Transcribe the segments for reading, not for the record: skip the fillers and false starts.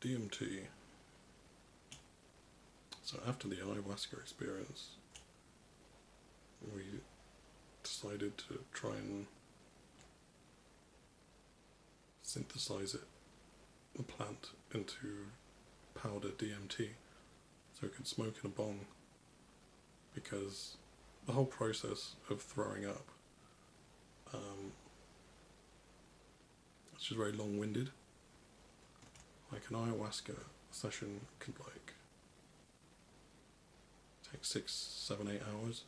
DMT. So after the ayahuasca experience, we decided to try and synthesize it, the plant, into powder DMT, so it could smoke in a bong, because the whole process of throwing up, it's just very long-winded. Like an ayahuasca session could like take 6, 7, 8 hours.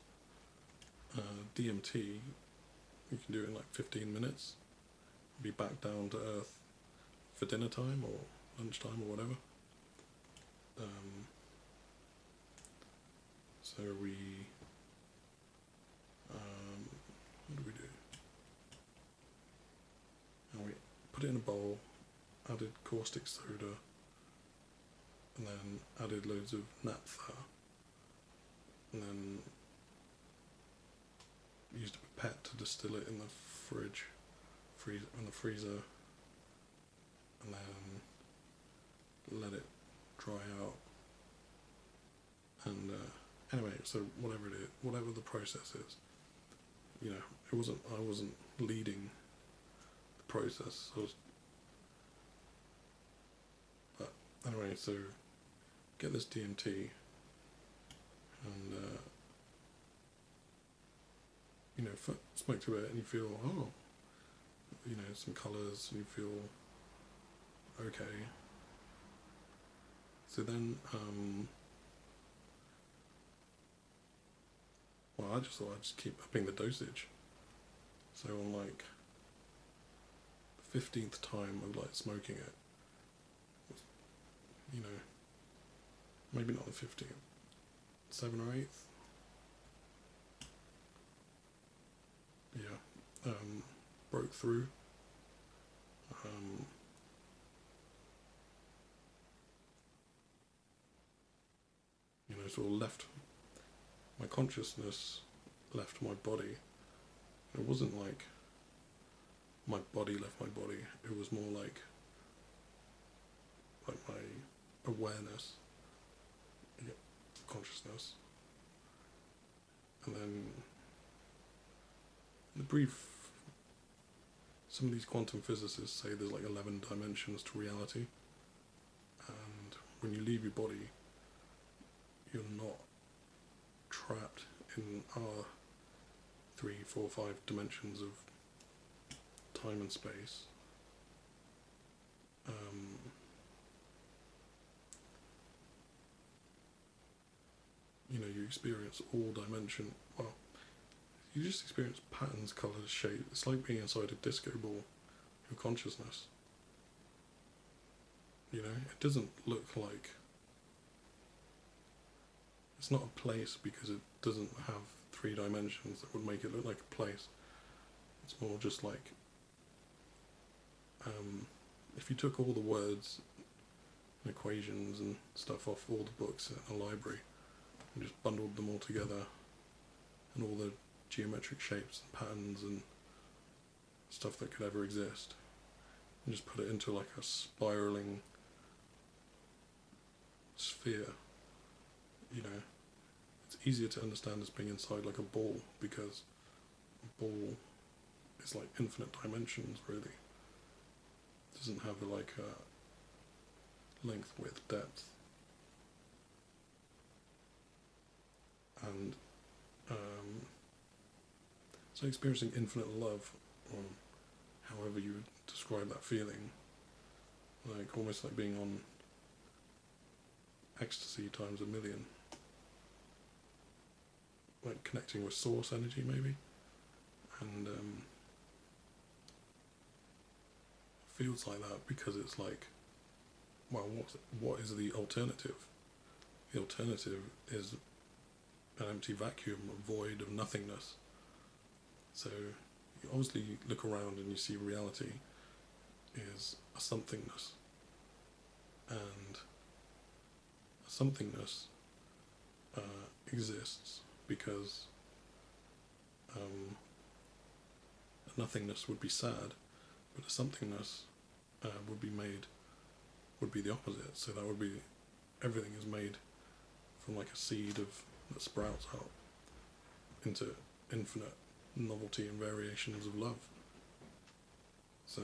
DMT, you can do it in like 15 minutes. Be back down to earth for dinner time or lunchtime or whatever. So we, what do we do? And we put it in a bowl, added caustic soda, and then added loads of naphtha, and then used a pipette to distill it in the in the freezer, and then let it dry out. And anyway, so whatever it is, whatever the process is, I wasn't leading the process. But anyway, so get this DMT, and smoke to it, and you feel some colours, and you feel okay. So then, I just thought I'd just keep upping the dosage. So on like the 15th time of like smoking it, maybe not the 15th, 7th or 8th, broke through. Sort of left my consciousness, left my body. It wasn't like my body left my body. It was more like my awareness, consciousness. And then in the brief, some of these quantum physicists say there's like 11 dimensions to reality, and when you leave your body, you're not trapped in our 3, 4, 5 dimensions of time and space. You experience all dimension. Well, you just experience patterns, colours, shapes. It's like being inside a disco ball, your consciousness. It doesn't look like, it's not a place because it doesn't have 3 dimensions that would make it look like a place. It's more just like, if you took all the words and equations and stuff off all the books in a library and just bundled them all together, and all the geometric shapes and patterns and stuff that could ever exist, and just put it into like a spiraling sphere, it's easier to understand as being inside like a ball, because a ball is like infinite dimensions, really. It doesn't have like a length, width, depth. And so experiencing infinite love, or however you would describe that feeling, like almost like being on ecstasy times a million, like connecting with source energy maybe, and feels like that because it's like, well, what is the alternative? The alternative is an empty vacuum, a void of nothingness. So you obviously look around and you see reality is a somethingness, and a somethingness exists because a nothingness would be sad, but a somethingness would be made would be the opposite. So that would be everything is made from like a seed that sprouts out into infinite novelty and variations of love. So